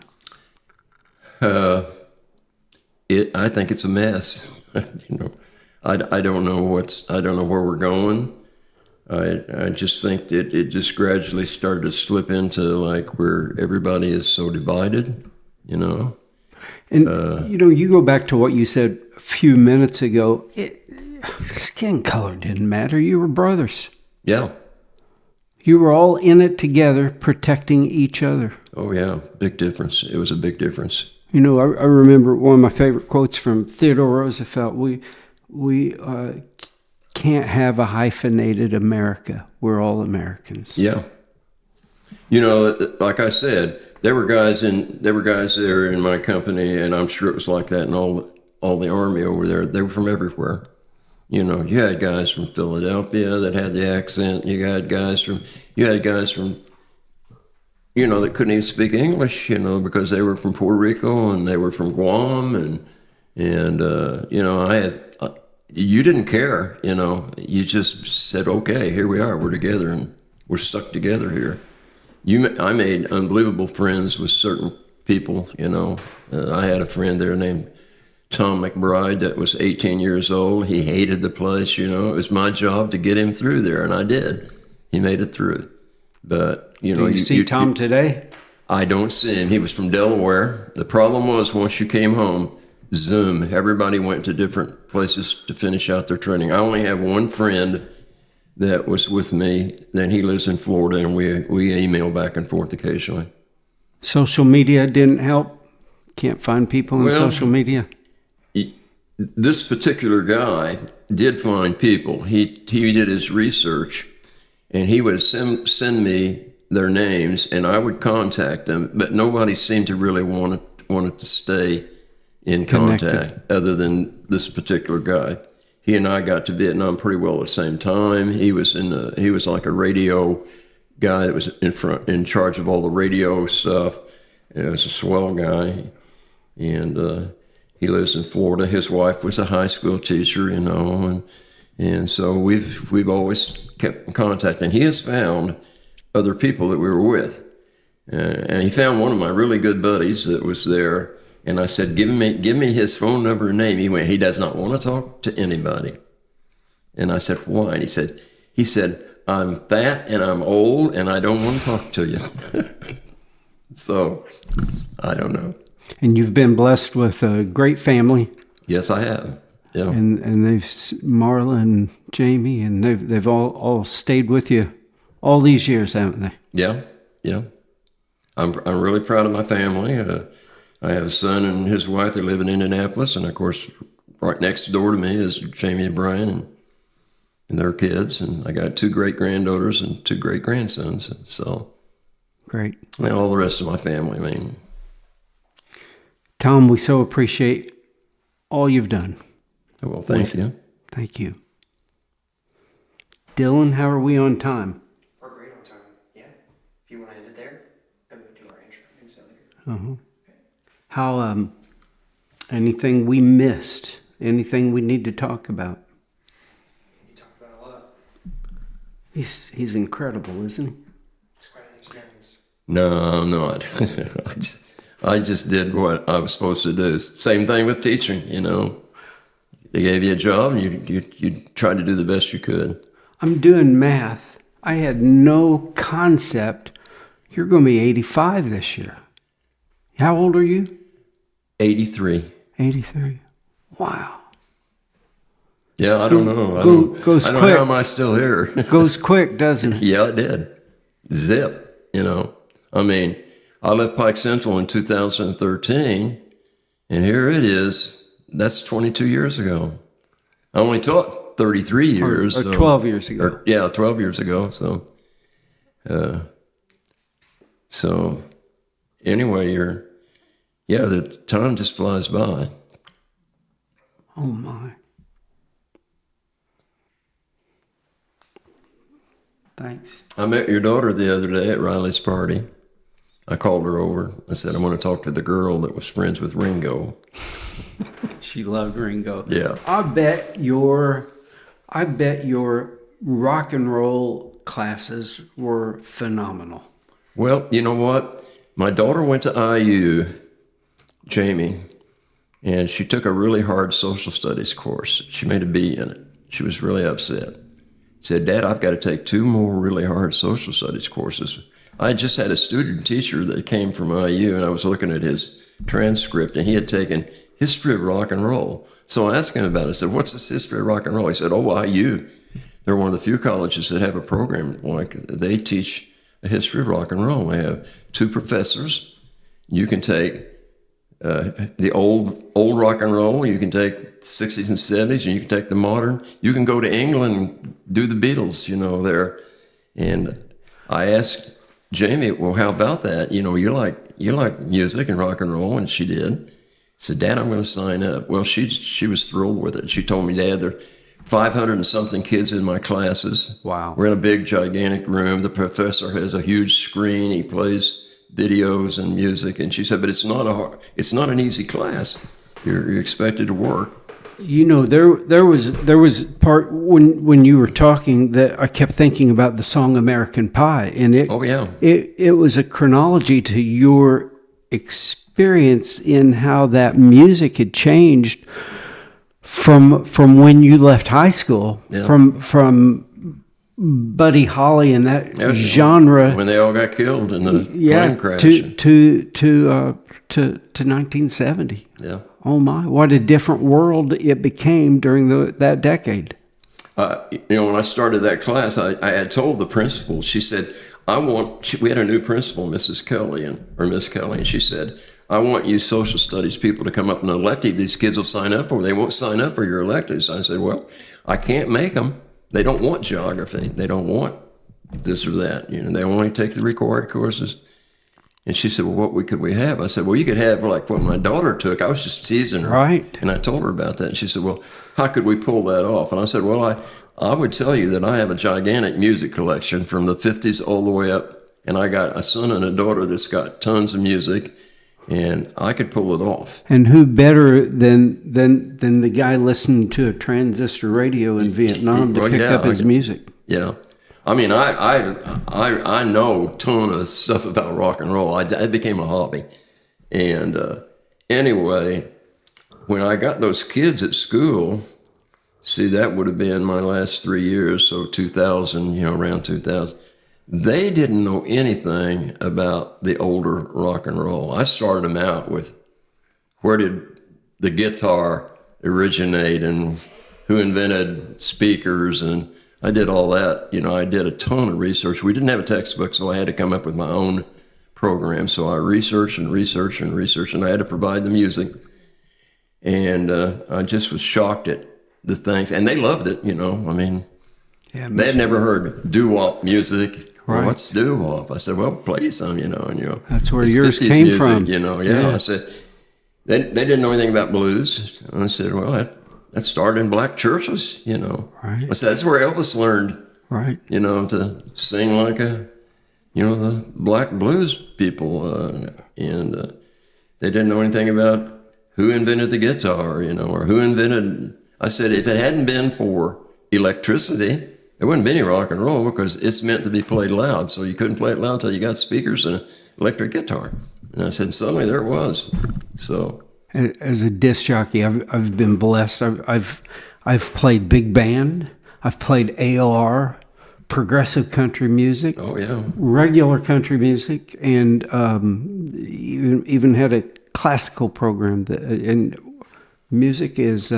I think it's a mess. You know, I don't know where we're going. I just think that it just gradually started to slip into like where everybody is so divided, you know. And you know, you go back to what you said a few minutes ago. Skin color didn't matter. You were brothers. Yeah. You were all in it together, protecting each other. Oh yeah, big difference. It was a big difference. You know, I remember one of my favorite quotes from Theodore Roosevelt. We can't have a hyphenated America. We're all Americans. Yeah. You know, like I said, there were guys there in my company, and I'm sure it was like that in all the Army over there. They were from everywhere. You know, you had guys from Philadelphia that had the accent. You had guys from, you know, that couldn't even speak English, you know, because they were from Puerto Rico and they were from Guam, and you know, you didn't care, you know, you just said, okay, here we are, we're together and we're stuck together here. I made unbelievable friends with certain people, you know. I had a friend there named Tom McBride that was 18 years old. He hated the place, you know. It was my job to get him through there, and I did. He made it through. But, you know. Do you see Tom today? I don't see him. He was from Delaware. The problem was once you came home, Zoom. Everybody went to different places to finish out their training. I only have one friend that was with me. Then he lives in Florida, and we email back and forth occasionally. Social media didn't help? Can't find people on social media? This particular guy did find people. He did his research, and he would send me their names, and I would contact them, but nobody seemed to really wanted to stay in contact other than this particular guy. He and I got to Vietnam pretty well at the same time. He was like a radio guy that was in charge of all the radio stuff. He was a swell guy, and he lives in Florida. His wife was a high school teacher, you know, and so we've always kept in contact. And he has found other people that we were with, and he found one of my really good buddies that was there. And I said, give me his phone number and name. He went, he does not want to talk to anybody. And I said, why? And he said, I'm fat and I'm old and I don't want to talk to you. So, I don't know. And you've been blessed with a great family. Yes, I have. Yeah. And they've, Marla and Jamie, and they've all stayed with you all these years, haven't they? Yeah, yeah. I'm really proud of my family. I have a son and his wife. They live in Indianapolis, and of course, right next door to me is Jamie and Brian and their kids. And I got 2 great granddaughters and 2 great grandsons. So great. And all the rest of my family. I mean, Tom, we so appreciate all you've done. Well, thank you. Thank you. Dylan, how are we on time? We're great on time. Yeah. If you want to end it there, then we can do our intro and so here. Uh-huh. How, anything we missed? Anything we need to talk about? You talked about a lot. He's incredible, isn't he? It's quite an experience. No, I'm not. I just did what I was supposed to do. Same thing with teaching, you know. They gave you a job and you tried to do the best you could. I'm doing math. I had no concept. You're going to be 85 this year. How old are you? 83. 83. Wow. Yeah, I don't know. Goes I don't quick. know how am I still here. Goes quick, doesn't it? Yeah, it did. Zip, you know. I mean, I left Pike Central in 2013, and here it is. That's 22 years ago. I only taught 33 years. Or 12 years ago. 12 years ago. So anyway, the time just flies by. Oh, my. Thanks. I met your daughter the other day at Riley's party. I called her over. I said, I want to talk to the girl that was friends with Ringo. She loved Ringo. Yeah. I bet your rock and roll classes were phenomenal. Well, you know what? My daughter went to IU, Jamie, and she took a really hard social studies course. She made a B in it. She was really upset. Said, Dad, I've got to take 2 more really hard social studies courses. I just had a student teacher that came from IU, and I was looking at his transcript, and he had taken history of rock and roll. So I asked him about it. I said, what's this history of rock and roll? He said, oh, IU. They're one of the few colleges that have a program like they teach a history of rock and roll. They have 2 professors. You can take the old rock and roll. You can take 60s and 70s, and you can take the modern. You can go to England and do the Beatles, there. And I asked Jamie, well, how about that? You like music and rock and roll, and she did. Said, Dad, I'm going to sign up. Well, she was thrilled with it. She told me, Dad, there are 500 and something kids in my classes. Wow. We're in a big, gigantic room. The professor has a huge screen. He plays videos and music. And she said, but it's not an easy class. You're expected to work. There was part when you were talking that I kept thinking about the song American Pie, and it was a chronology to your experience in how that music had changed from when you left high school, from Buddy Holly and that genre when they all got killed in the plane crash to 1970. Yeah. Oh my! What a different world it became during that decade. When I started that class, I had told the principal. She said, we had a new principal, Mrs. Kelly, Miss Kelly, and she said, I want you social studies people to come up and elective. These kids will sign up, or they won't sign up for your electives. I said, well, I can't make them. They don't want geography. They don't want this or that. They only take the required courses. And she said, well, what could we have? I said, well, you could have like what my daughter took. I was just teasing her. Right. And I told her about that. And she said, well, how could we pull that off? And I said, well, I would tell you that I have a gigantic music collection from the 50s all the way up. And I got a son and a daughter that's got tons of music. And I could pull it off. And who better than the guy listening to a transistor radio in Vietnam to pick up his music? Yeah. I mean, I know a ton of stuff about rock and roll. It became a hobby. And anyway, when I got those kids at school, see, that would have been my last 3 years, so 2000, around 2000. They didn't know anything about the older rock and roll. I started them out with where did the guitar originate and who invented speakers, and I did all that. I did a ton of research. We didn't have a textbook, so I had to come up with my own program. So I researched, and I had to provide the music. And I just was shocked at the things, and they loved it, I mean, they had never heard doo-wop music. Right. Well, what's doo-wop? I said, well, play some, That's where it's yours 50s came music, from. Yeah. I said, they didn't know anything about blues. And I said, well, that started in black churches, Right. I said, that's where Elvis learned, Right. To sing like the black blues people. And they didn't know anything about who invented the guitar, or who invented. I said, if it hadn't been for electricity, there wouldn't be any rock and roll because it's meant to be played loud. So you couldn't play it loud until you got speakers and an electric guitar. And I said, suddenly there it was. So as a disc jockey, I've been blessed. I've played big band. I've played AOR, progressive country music, Oh, yeah. regular country music, and even had a classical program. And music is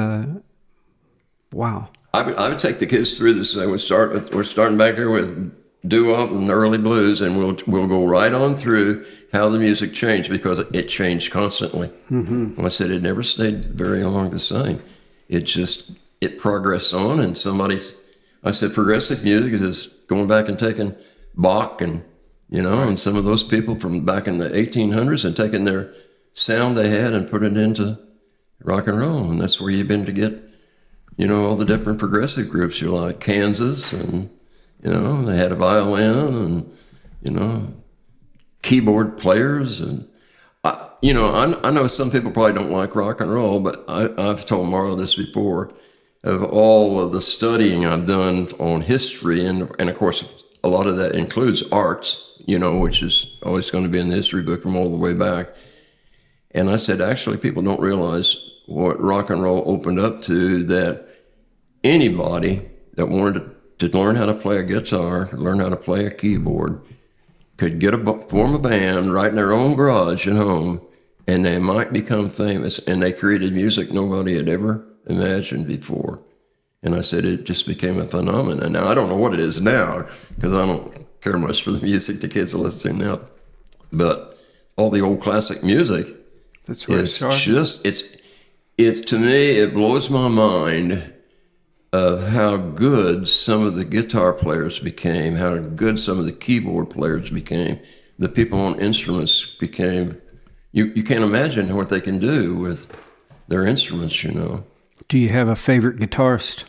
wow. I would take the kids through this. We're starting back here with doo-wop and early blues, and we'll go right on through how the music changed, because it changed constantly. Mm-hmm. I said it never stayed very long the same. It progressed on, and I said progressive music is just going back and taking Bach and and some of those people from back in the 1800s and taking their sound they had and putting it into rock and roll, and that's where you've been to get all the different progressive groups you like. Kansas, and they had a violin and keyboard players, and I know some people probably don't like rock and roll, but I've told Marla this before. Of all of the studying I've done on history, and of course a lot of that includes arts, which is always going to be in the history book from all the way back. And I said, actually, people don't realize what rock and roll opened up to, that anybody that wanted to learn how to play a guitar, learn how to play a keyboard, could form a band right in their own garage at home, and they might become famous. And they created music nobody had ever imagined before. And I said it just became a phenomenon. Now, I don't know what it is now, because I don't care much for the music the kids are listening now. But all the old classic music, that's where it's to me, it blows my mind of how good some of the guitar players became, how good some of the keyboard players became, the people on instruments became. You can't imagine what they can do with their instruments, Do you have a favorite guitarist?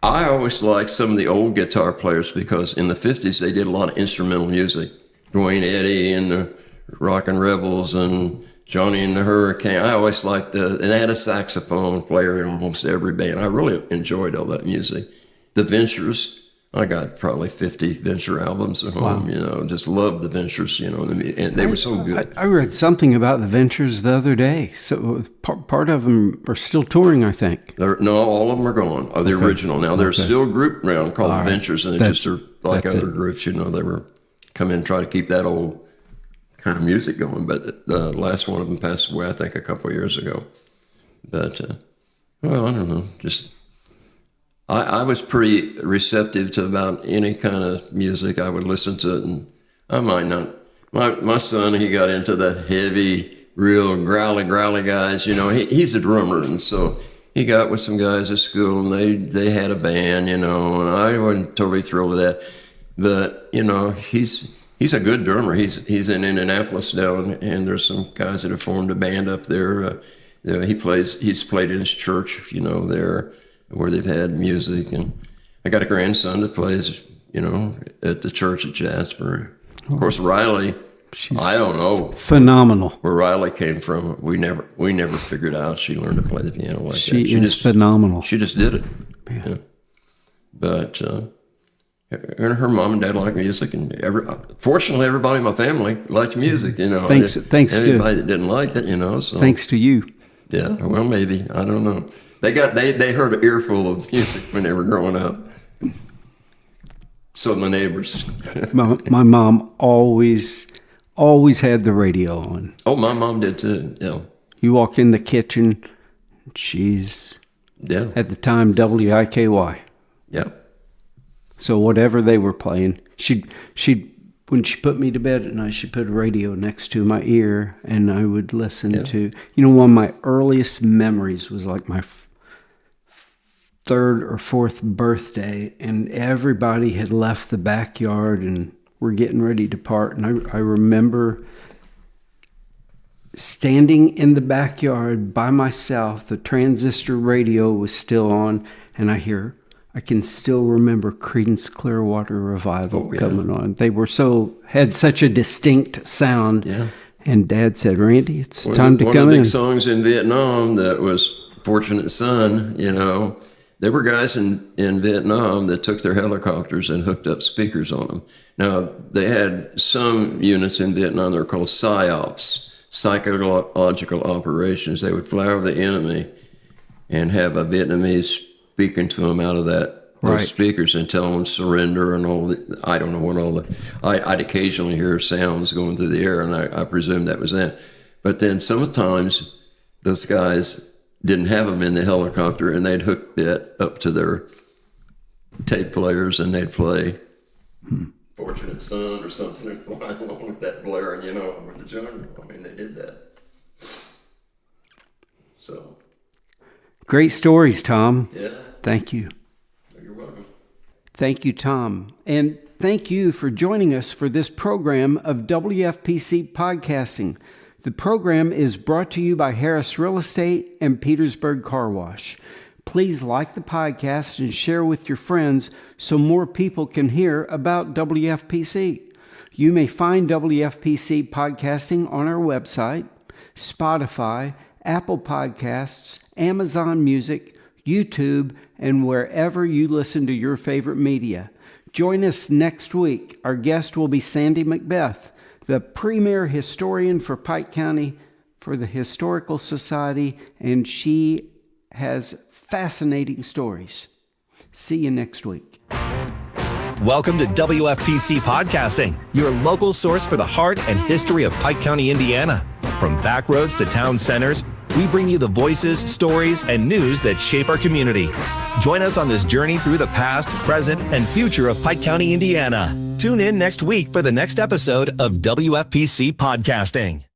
I always liked some of the old guitar players, because in the 50s they did a lot of instrumental music. Dwayne Eddy and the Rockin' Rebels and Johnny and the Hurricane. I always liked and they had a saxophone player in almost every band. I really enjoyed all that music. The Ventures, I got probably 50 Venture albums at home, just loved the Ventures, and they were so good. I read something about the Ventures the other day. So part of them are still touring, I think. No, all of them are gone, the original. Now, there's still a group around called the Ventures, and it's just like other groups, they were come in and try to keep that old kind of music going. But the last one of them passed away, I think, a couple of years ago. But, I don't know, just... I was pretty receptive to about any kind of music. I would listen to it, and I might not. My son, he got into the heavy, real growly guys. He's a drummer, and so he got with some guys at school, and they had a band, and I wasn't totally thrilled with that. But he's a good drummer. He's in Indianapolis now, and there's some guys that have formed a band up there. He's played in his church, there, where they've had music. And I got a grandson that plays, at the church at Jasper. Of course, Riley, I don't know. Phenomenal. Where Riley came from, we never figured out she learned to play the piano like that. She is phenomenal. She just did it. Yeah. But her mom and dad like music, and fortunately, everybody in my family liked music, Thanks anybody that didn't like it, so. Thanks to you. Yeah, well, maybe. I don't know. They heard an earful of music when they were growing up. So my neighbors. my mom always had the radio on. Oh, my mom did too. Yeah. You walk in the kitchen, she's at the time WIKY. Yeah. So whatever they were playing, she'd when she put me to bed at night, she put a radio next to my ear, and I would listen to. One of my earliest memories was like my third or fourth birthday, and everybody had left the backyard and were getting ready to part. And I remember standing in the backyard by myself. The transistor radio was still on, and I can still remember Creedence Clearwater Revival coming on. They had such a distinct sound. Yeah. And Dad said, "Randy, it's time to come in." One of the big songs in Vietnam that was Fortunate Son, there were guys in Vietnam that took their helicopters and hooked up speakers on them. Now, they had some units in Vietnam that were called PSYOPs, psychological operations. They would fly over the enemy and have a Vietnamese speaking to them out of that Right. speakers and tell them surrender and all the, I don't know what all the, I'd occasionally hear sounds going through the air, and I presumed that was that. But then sometimes those guys didn't have them in the helicopter, and they'd hook it up to their tape players, and they'd play Fortunate Son or something and fly along with that blaring, over the jungle. I mean, they did that. So. Great stories, Tom. Yeah. Thank you. You're welcome. Thank you, Tom. And thank you for joining us for this program of WFPC Podcasting. The program is brought to you by Harris Real Estate and Petersburg Car Wash. Please like the podcast and share with your friends so more people can hear about WFPC. You may find WFPC Podcasting on our website, Spotify, Apple Podcasts, Amazon Music, YouTube, and wherever you listen to your favorite media. Join us next week. Our guest will be Sandy Macbeth, the premier historian for Pike County for the Historical Society, and she has fascinating stories. See you next week. Welcome to WFPC Podcasting, your local source for the heart and history of Pike County, Indiana. From back roads to town centers, we bring you the voices, stories, and news that shape our community. Join us on this journey through the past, present, and future of Pike County, Indiana. Tune in next week for the next episode of WFPC Podcasting.